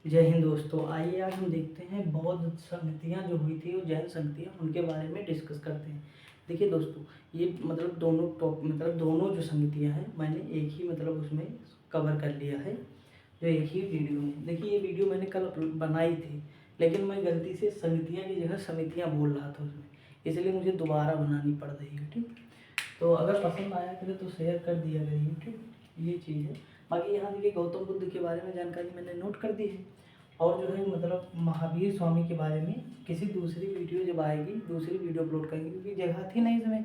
जय हिंद दोस्तों। आइए आज हम देखते हैं बौद्ध संगतियाँ जो हुई थी, वो जैन संगतियाँ, उनके बारे में डिस्कस करते हैं। देखिए दोस्तों, ये दोनों जो संगतियाँ हैं मैंने एक ही उसमें कवर कर लिया है, जो एक ही वीडियो में। देखिए ये वीडियो मैंने कल बनाई थी, लेकिन मैं गलती से संगतियाँ की जगह समितियाँ बोल रहा था उसमें, इसलिए मुझे दोबारा बनानी पड़ रही है। ठीक, तो अगर पसंद आया करे तो शेयर कर दिया करिए। ठीक, ये चीज़ है। बाकी यहाँ देखिए गौतम बुद्ध के बारे में जानकारी मैंने नोट कर दी है, और जो है महावीर स्वामी के बारे में किसी दूसरी वीडियो जब आएगी, दूसरी वीडियो अपलोड करेंगे, क्योंकि जगह थी नहीं इसमें,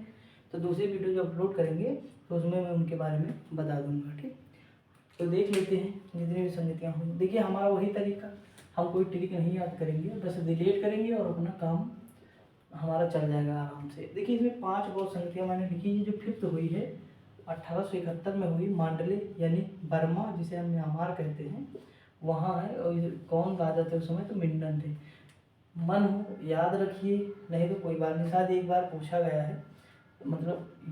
तो दूसरी वीडियो जब अपलोड करेंगे तो उसमें मैं उनके बारे में बता दूंगा। ठीक, तो देख लेते हैं जितनी भी संगतियाँ होंगी। देखिए हमारा वही तरीका, हम कोई ट्रिक नहीं याद करेंगे, बस डिलीट करेंगे और अपना काम हमारा चल जाएगा आराम से। देखिए इसमें 5 बौद्ध संगतियाँ मैंने लिखी है। जो 5th हुई है 1871 में हुई, मांडले यानी बर्मा, जिसे हम म्यांमार कहते हैं, वहाँ है। और कौन राजा थे उस समय? तो मिंडन थे। मन हो याद रखिए, नहीं तो कोई बात नहीं, शायद एक बार पूछा गया है,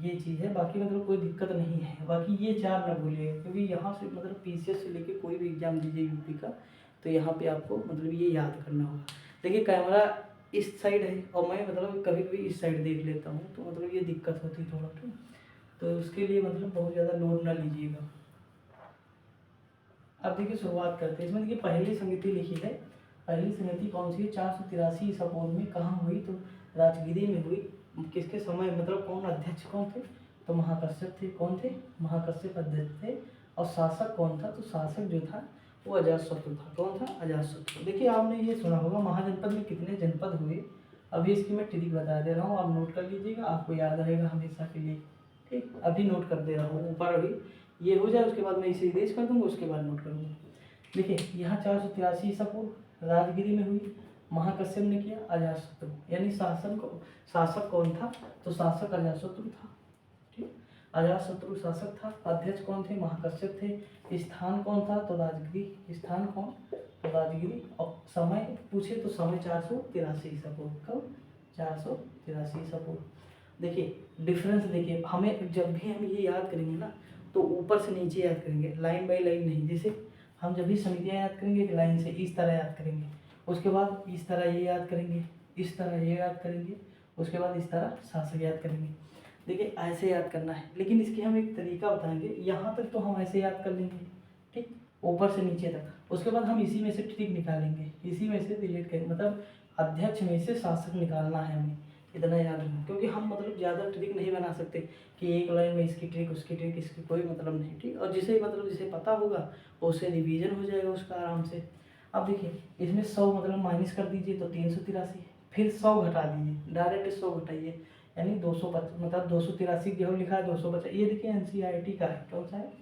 ये चीज़ है। बाकी कोई दिक्कत नहीं है। बाकी ये 4 न भूलिएगा, क्योंकि यहाँ से पीसीएस से लेके कोई भी एग्जाम दीजिए यूपी का, तो यहाँ पे आपको ये याद करना होगा। देखिए कैमरा इस साइड है और मैं कभी कभी इस साइड देख लेता हूँ, तो ये दिक्कत होती है थोड़ा। ठीक, तो उसके लिए बहुत ज़्यादा लोड ना लीजिएगा। अब देखिए शुरुआत करते हैं। इसमें देखिए पहली संगति लिखी है। पहली संगति कौन सी है? 483 ईसा पूर्व में। कहाँ हुई? तो राजगिरी में हुई। किसके समय? कौन अध्यक्ष कौन थे? तो महाकश्यप थे। कौन थे? महाकश्यप अध्यक्ष थे। और शासक कौन था? तो शासक जो था वो अजातशत्रु था। कौन था? अजातशत्रु। देखिए आपने ये सुना होगा महाजनपद में कितने जनपद हुए। अभी इसकी मैं ट्रिक बता दे रहा हूँ, आप नोट कर लीजिएगा, आपको याद रहेगा हमेशा के लिए। ठीक, अभी नोट कर दे रहा हूँ ऊपर। अभी ये हो जाए उसके बाद मैं इसे इरेज कर दूंगा, उसके बाद नोट करूँगा। देखिए यहाँ 483 ईसा पूर्व राजगिरी में हुई। महाकश्यप ने किया, अजातशत्रु। यानी शासक कौन था? तो शासक अजातशत्रु था। ठीक, अजातशत्रु शासक था। अध्यक्ष कौन थे? महाकश्यप थे। स्थान कौन था? तो राजगिरी। स्थान कौन? तो राजगिरी। और समय पूछे तो समय 483 ईसा पूर्व। कब? 483 ईसा पूर्व। देखिए डिफरेंस देखिए, हमें जब भी हम ये याद करेंगे ना, तो ऊपर से नीचे याद करेंगे, लाइन बाई लाइन नहीं। जैसे हम जब भी समितियाँ याद करेंगे एक लाइन से इस तरह याद करेंगे, उसके बाद इस तरह ये याद करेंगे, इस तरह ये याद करेंगे, उसके बाद इस तरह शासक याद करेंगे। देखिए ऐसे याद करना है, लेकिन इसके हम एक तरीका बताएंगे। यहाँ तक तो हम ऐसे याद कर लेंगे, ठीक, ऊपर से नीचे तक। उसके बाद हम इसी में से ट्रिक निकालेंगे, इसी में से डिलीट करेंगे, अध्यक्ष में से शासक निकालना है हमें, इतना याद रखना। क्योंकि हम ज़्यादा ट्रिक नहीं बना सकते कि एक लाइन में इसकी ट्रिक उसकी ट्रिक, इसकी कोई नहीं। ठीक, और जिसे जिसे पता होगा उससे रिवीजन हो जाएगा उसका आराम से। अब देखिए इसमें 100 माइनस कर दीजिए तो 383, फिर 100 घटा दीजिए, डायरेक्ट 100 घटाइए, यानी 250 283 जो लिखा है 250। ये देखिए एनसीईआरटी का है। कौन सा है?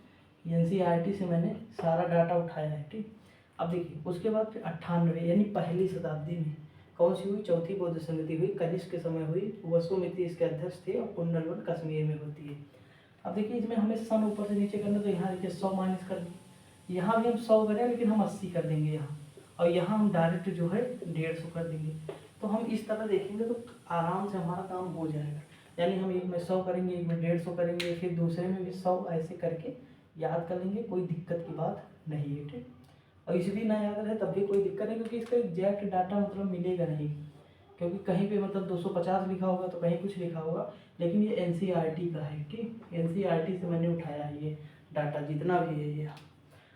एनसीईआरटी से मैंने सारा डाटा उठाया है। ठीक, अब देखिए उसके बाद फिर 98 यानी पहली शताब्दी में कौन सी हुई? चौथी बौद्ध संगति हुई। कनिष्क के समय हुई। वसुमिति इसके अध्यक्ष थे और कुंडलवन कश्मीर में होती है। अब देखिए इसमें हमें सन ऊपर से नीचे करना, तो यहाँ देखिए 100 माइनस कर दिए। यहाँ भी हम 100 करें, लेकिन हम 80 कर देंगे यहाँ, और यहाँ हम डायरेक्ट जो है 150 कर देंगे। तो हम इस तरह देखेंगे तो आराम से हमारा काम हो जाएगा। यानी हम एक में 100 करेंगे, एक में 150 करेंगे, फिर दूसरे में भी 100, ऐसे करके याद कर लेंगे। कोई दिक्कत की बात नहीं है। ठीक, और इसे भी ना याद रहे तब भी कोई दिक्कत नहीं, क्योंकि इसका एग्जैक्ट डाटा मिलेगा नहीं, क्योंकि कहीं पे 250 लिखा होगा तो कहीं कुछ लिखा होगा, लेकिन ये एनसीईआरटी का है। ठीक, एनसीईआरटी से मैंने उठाया है ये डाटा, जितना भी है ये।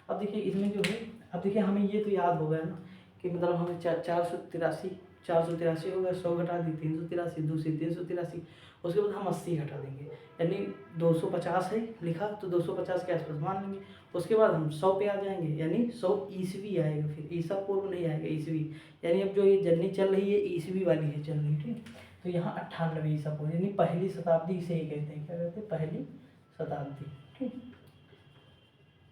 अब देखिए इसमें जो है, अब देखिए हमें ये तो याद हो गया ना कि हमें 483 हो गया, 100 घटा दी 383, दूसरी 383, उसके बाद हम 80 घटा देंगे, यानी 250 है लिखा तो 250 के आसपास मान लेंगे। उसके बाद हम 100 पे आ जाएंगे, यानी 100 ईस्वी आएगा, फिर ईसा पूर्व नहीं आएगा, ईस्वी। यानी अब जो ये जर्नी चल रही है ईस्वी वाली है चल रही। ठीक, तो यहाँ 98 ईसा पूर्व, यानी पहली शताब्दी इसे ही कहते हैं। क्या कहते हैं? पहली शताब्दी। ठीक,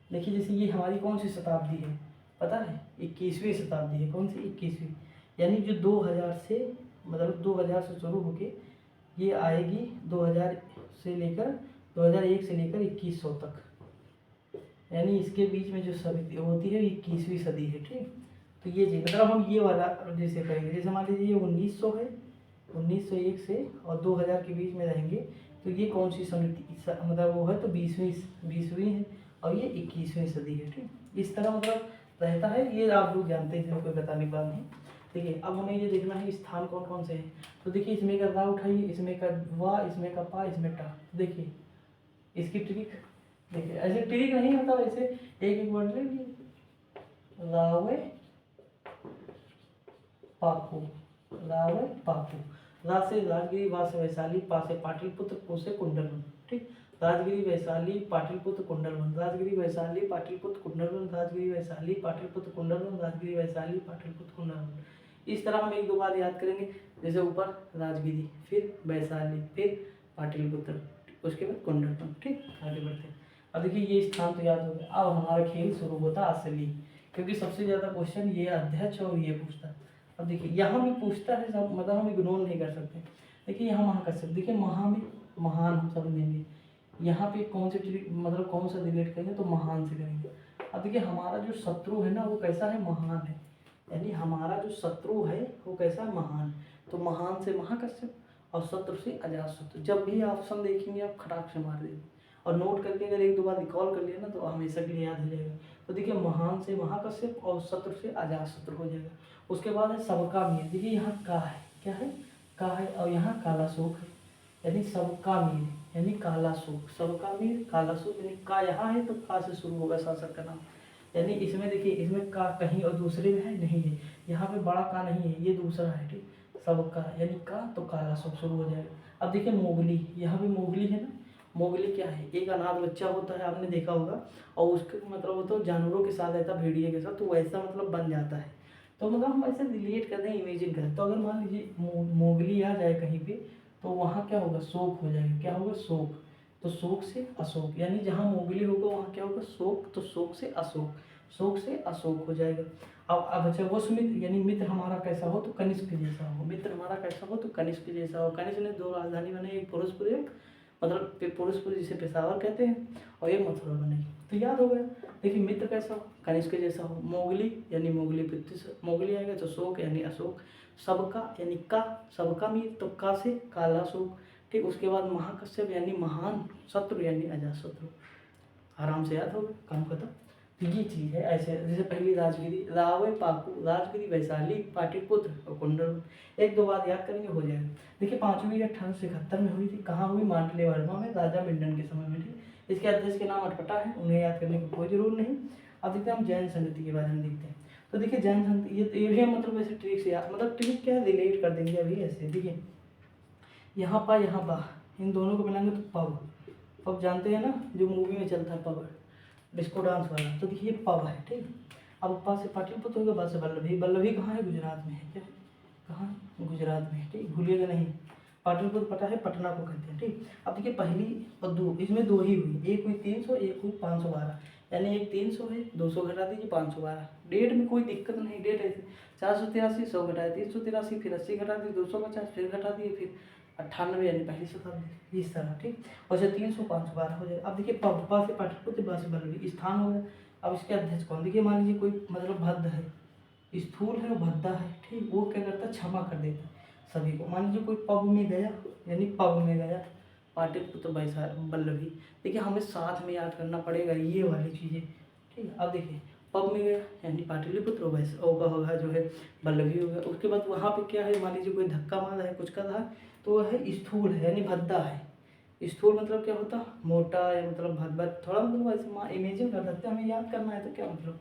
देखिए जैसे ये हमारी कौन सी शताब्दी है पता है? 21वीं शताब्दी है। कौन सी? 21वीं। यानी जो 2000 से 2000 से शुरू होके ये आएगी 2000 से लेकर 2001 से लेकर 2100 तक, यानी इसके बीच में जो सदी होती है 21वीं सदी है। ठीक, तो ये जी हम ये वाला जैसे करेंगे, जैसे मान लीजिए ये 1900 है, 1901 से और 2000 के बीच में रहेंगे, तो ये कौन सी समिति वो है? तो 20वीं है, और ये 21वीं सदी है। ठीक, इस तरह रहता है, ये आप लोग जानते हैं, इसमें कोई बताने की बात नहीं। देखिए अब हमें ये देखना है स्थान कौन कौन से हैं। तो देखिए इसमें का रा उठाइए, इसमें का वा, इसमें का पा, इसमें टा। देखिए इसकी ट्रिक, देखिए ऐसे ट्रिक नहीं होता, वैसे एक एक वर्ड ले लीजिए, रावे पापू, रावे पापू। रा से राजगिरी, वा से वैशाली, पा से पाटलिपुत्र, पू से कुंडलवन। ठीक, राजगिरी वैशाली पाटलिपुत्र कुंडलवन, राजगिरी वैशाली पाटलिपुत्र कुंडलवन, राजगिरी वैशाली पाटलिपुत्र कुंडलवन, राजगिरी वैशाली पाटलिपुत्र कुंडलवन। इस तरह हम एक दो बार याद करेंगे, जैसे ऊपर राजगिरी, फिर वैशाली, फिर पाटलिपुत्र, उसके बाद कुंडलवन। ठीक, आगे बढ़ते हैं। अब देखिए ये स्थान तो याद हो गया। अब हमारा खेल शुरू होता असली, क्योंकि सबसे ज़्यादा क्वेश्चन ये अध्यक्ष और ये पूछता है। अब देखिए यहाँ भी पूछता है सब, मतलब हम इग्नोर नहीं कर सकते। देखिए यहाँ महा कर सकते, देखिए महा में महान हम समझेंगे, यहाँ पे कौन से मतलब कौन सा रिलेट करेंगे, तो महान से करेंगे। अब देखिए हमारा जो शत्रु है ना वो कैसा है, महान है, यानी हमारा जो शत्रु है वो कैसा है, महान। तो महान से महाकश्यप और शत्रु से अजातशत्रु। जब भी ऑप्शन देखेंगे आप खटाक से मार देंगे, और नोट करके अगर एक दो बार रिकॉल कर लिया ना तो हमेशा के लिए याद हो जाएगा। तो देखिए महान से महाकश्यप और शत्रु से अजातशत्रु हो जाएगा। उसके बाद है सबका मीर। देखिए यहाँ का है, क्या है, का है, और यहाँ काला शोक है, यानी सबका मीर, यानी काला शोक, सबका मीर काला शोक, यानी का यहाँ है तो का से शुरू होगा शासक का नाम। यानी इसमें देखिए, इसमें का कहीं और दूसरे में है नहीं है, यहाँ पे बड़ा का नहीं है, ये दूसरा है। ठीक, सबका यानी का तो काला शोक शुरू हो जाएगा। अब देखिए मोगली, यहाँ भी मोगली है ना। मोगली क्या है, एक अनाथ बच्चा होता है, आपने देखा होगा, और उसके मतलब वो तो जानवरों के साथ रहता, भेड़िए के साथ, तो वैसा मतलब बन जाता है। तो मतलब हम ऐसे रिलेट करते हैं, इमेजिन करें। तो अगर मान लीजिए मोगली आ जाए कहीं पे, तो वहाँ क्या होगा, शोक हो जाएगा। क्या होगा, शोक। तो शोक से अशोक, यानी जहाँ मोगली होगा वहाँ क्या होगा, शोक। तो शोक से अशोक, शोक से अशोक हो जाएगा। अब अच्छा वो सुमित्र, यानी मित्र हमारा कैसा हो, तो कनिष्क जैसा हो। मित्र हमारा कैसा हो, तो कनिष्क जैसा हो। कनिष्क ने दो राजधानी बनाई, एक फिरोजपुर, एक मतलब फिरोजपुर जिसे पेशावर कहते हैं, और एक मथुरा बनाई। तो याद हो गया। देखिए मित्र कैसा हो, कनिष्क जैसा हो। मोगली यानी मोगली पितृ से मोगली आएगा, तो शोक यानी अशोक। सबका यानी का, सबका मीर, तो का से काला शोक। ठीक, उसके बाद महाकश्यप यानी महान, शत्रु यानी अजातशत्रु। आराम से याद होगा, काम खत्म। तो ये चीज़ है। ऐसे जैसे पहली राजगिरी, रावे पाकू, राजगिरी वैशाली पाटलिपुत्र और कुंडल। एक दो बार याद करेंगे हो जाएगा। देखिए पांचवी 1871 में हुई थी। कहाँ हुई, मांडले वर्मा में, राजा मिंडन के समय में। ठीक, इसके अध्यक्ष के नाम अटपटा है, उन्हें याद करने की कोई जरूर नहीं। अब देखते हैं हम जैन संगति के बारे में देखते हैं। तो देखिए जैन संगति, ये भी हम मतलब ऐसे ट्रिक से याद, मतलब ट्रिक क्या है, रिलेट कर देंगे अभी ऐसे। देखिए यहाँ पा, यहाँ बा, इन दोनों को मिलाएंगे तो पब। पब जानते हैं ना, जो मूवी में चलता है पब, डिस्को डांस वाला। तो देखिए पब है। ठीक, अब पा से पाटलिपुत्र होगा, बा से वल्लभी। वल्लभी कहाँ है, गुजरात में है। क्या, कहाँ, गुजरात में है। ठीक, भूलिएगा नहीं। पाटलिपुत्र पता है, पटना को कहते हैं। ठीक, अब देखिए पहली और दो, इसमें दो ही हुई, एक हुई 300, एक हुई 512, यानी एक 300 है, 200 घटा दीजिए, 512। डेट में कोई दिक्कत नहीं, डेट ऐसे 483, 100 घटाए 383, फिर 80 घटा दिए, 250, फिर घटा दिए, फिर 98 यानी पहली शताब्दी, इस तरह। ठीक, और जब 300 512 हो जाए। अब देखिए पा से पाटलिपुत्र, बा से वल्लभी, स्थान हो गया। अब इसके अध्यक्ष कौन, देखिए मान लीजिए कोई मतलब भद्द है, स्थूल है, भद्दा है। ठीक, वो क्या करता है, क्षमा कर देता है सभी को। मान लीजिए कोई पब में गया, यानी पब में गया, पाटलिपुत्र वल्लभी। देखिए हमें साथ में याद करना पड़ेगा ये वाली चीज़ें। ठीक है, अब देखिए पब में गया यानी पाटलिपुत्र, वैसे होगा जो है वल्लभी हो गया। उसके बाद वहाँ पे क्या है, मान लीजिए कोई धक्का मारा है, कुछ कर रहा है, तो वह है स्थूल है, यानी भद्दा है। स्थूल मतलब क्या होता, मोटा, या मतलब भद्द, थोड़ा मतलब ऐसे इमेजिन कर सकते हैं, हमें याद करना है तो क्या मतलब।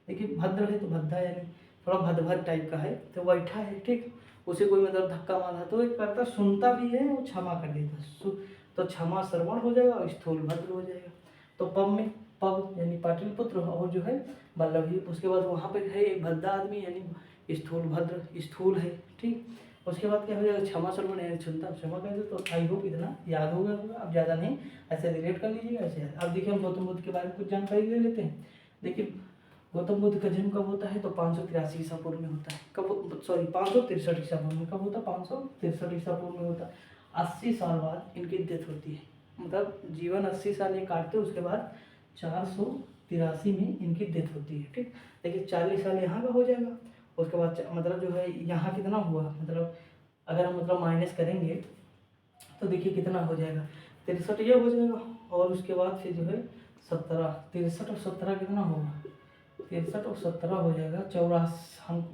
देखिए भद्र है तो भद्दा, यानी थोड़ा भद्द टाइप का है, तो बैठा है। ठीक, उसे कोई मतलब धक्का मारा तो एक करता, सुनता भी है, वो क्षमा कर देता, तो क्षमा श्रवण हो जाएगा और स्थूल भद्र हो जाएगा। तो पब में, पब यानी पाटलिपुत्र, और जो है वल्लभी। उसके बाद वहाँ पे है एक भद्दा आदमी, यानी स्थूल भद्र, स्थूल है। ठीक, उसके बाद क्या हो जाएगा, क्षमा श्रवण यानी सुनता, क्षमा कर दे। तो आई होप इतना याद हो गया होगा, अब ज़्यादा नहीं, ऐसे रिलेट कर लीजिएगा ऐसे याद। अब देखिए हम गौतम बुद्ध के बारे में कुछ जानकारी ले लेते हैं। देखिए गौतम बुद्ध का जन्म कब होता है, तो 583 ईसा पूर्व में होता है। कब, सॉरी 563 ईसा पूर्व में। कब होता है, 563 ईसा पूर्व में होता है। 80 साल बाद इनकी डेथ होती है, मतलब जीवन 80 साल ये काटते हैं, उसके बाद 483 में इनकी डेथ होती है। ठीक, देखिए 40 साल यहाँ का हो जाएगा। उसके बाद मतलब जो है यहाँ कितना हुआ, मतलब अगर हम मतलब माइनस करेंगे तो देखिए कितना हो जाएगा, 63 ये हो जाएगा। और उसके बाद फिर जो है 17, 63 और 17 कितना होगा, 63 और 17 हो जाएगा 84, हम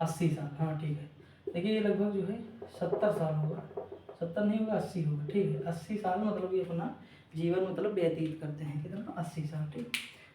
80 साल, हाँ ठीक है। देखिए ये लगभग जो है 70 साल होगा, 70 नहीं होगा 80 होगा, ठीक है। 80 साल मतलब ये अपना जीवन मतलब व्यतीत करते हैं, कितना 80 साल, ठीक।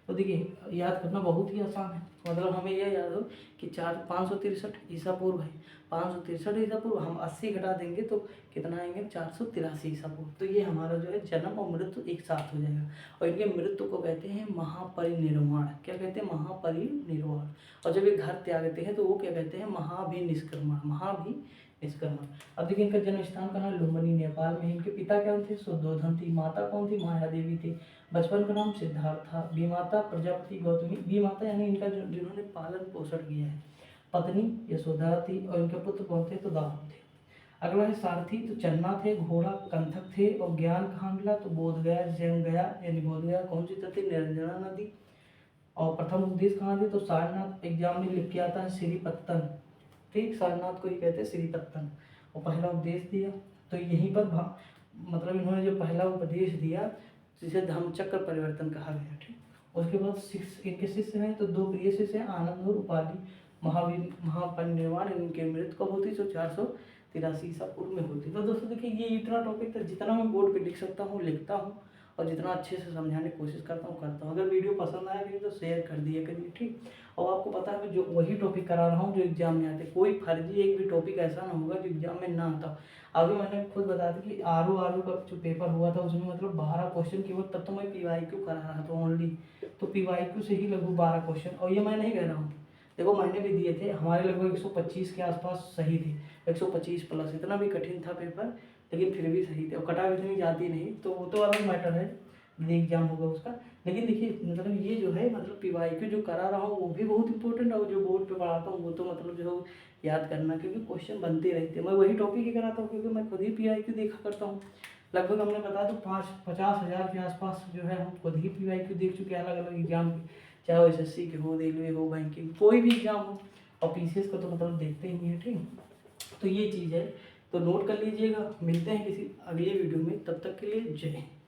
तो देखिए याद करना बहुत ही आसान है, मतलब हमें यह याद हो कि 563 ईसा पूर्व है, 563 ईसा पूर्व, हम 80 घटा देंगे तो कितना आएंगे 483 ईसा पूर्व। तो ये हमारा जो है जन्म और मृत्यु एक साथ हो जाएगा। और इनके मृत्यु को कहते हैं महापरिनिर्वाण। क्या कहते हैं? महापरिनिर्वाण। और जब ये घर त्यागते हैं तो वो क्या कहते हैं? महाभिनिष्क्रमण, महाभिनिष्क्रमण। अब देखिए इनका जन्म स्थान कहाँ है? लुम्बिनी नेपाल में। इनके पिता क्या थे? शुद्धोधन थी। माता कौन थी? माया देवी थी। बचपन का नाम सिद्धार्थ था। बीमाता प्रजापति गौतमी। बीमाता यानी इनका जो जिन्होंने पालन पोषण किया है। पत्नी यशोधरा थी और इनके पुत्र कौन थे? तो दाऊद थे। अगला है सारथी, तो चन्ना थे, घोड़ा कंथक थे। और ज्ञान कहाँ मिला? तो बोध गया, जैन गया, यानी बोध गया कौन सी थी? निरंजना नदी। और प्रथम उपदेश कहाँ थे? तो सारनाथ। एग्जाम में लिख के आता है श्रीपत्तन, ठीक, सारनाथ को ही कहते हैं श्रीपत्तन। और पहला उपदेश दिया तो यहीं पर मतलब इन्होंने जो पहला उपदेश दिया जिसे धम्मचक्र परिवर्तन कहा गया, ठीक। उसके बाद इनके शिष्य हैं तो दो प्रिय शिष्य हैं, आनंद और उपाधि। महापरिनिर्वाण इनके मृत्यु कब होती? तो 483 ईसा पूर्व में होती। तो दोस्तों देखिए ये इतना टॉपिक था, जितना मैं बोर्ड पे लिख सकता हूँ लिखता हूँ, और जितना अच्छे से समझाने की कोशिश करता हूँ। अगर वीडियो पसंद आया करिए तो शेयर कर दिया करिए, ठीक। और आपको पता है मैं जो वही टॉपिक करा रहा हूँ जो एग्जाम में आते, कोई फर्जी एक भी टॉपिक ऐसा ना होगा जो एग्जाम में ना आता। अभी मैंने खुद बता दी कि आर का जो पेपर हुआ था उसमें मतलब 12 क्वेश्चन केवल, तब तो मैं PYQ करा रहा था ओनली, तो PYQ से ही लगभग 12 क्वेश्चन। और ये मैं नहीं कह रहा हूँ, देखो मैंने भी दिए थे, हमारे लगभग 125 के आसपास सही थे, 125 प्लस। इतना भी कठिन था पेपर लेकिन फिर भी सही थे। और कटा इतनी जाती नहीं तो वो तो अलग मैटर है, एग्जाम होगा उसका। लेकिन देखिए मतलब ये जो है मतलब PYQ जो करा रहा हूँ वो भी बहुत इंपॉर्टेंट है, और जो बोर्ड पे पढ़ाता हूँ वो तो मतलब जो याद करना, क्योंकि क्वेश्चन बनते रहते हैं। मैं वही टॉपिक ही कराता हूँ क्योंकि मैं खुद ही PYQ देखा करता हूँ। लगभग हमने बता दो 50,000 के आसपास जो है हम खुद ही PYQ देख चुके हैं अलग अलग एग्जाम के, चाहे वो SSC के हो, रेलवे हो, बैंकिंग, कोई भी एग्जाम हो। और PCS को तो मतलब देखते ही है, ठीक। तो ये चीज़ है, तो नोट कर लीजिएगा। मिलते हैं किसी अगले वीडियो में, तब तक के लिए जय हिंद।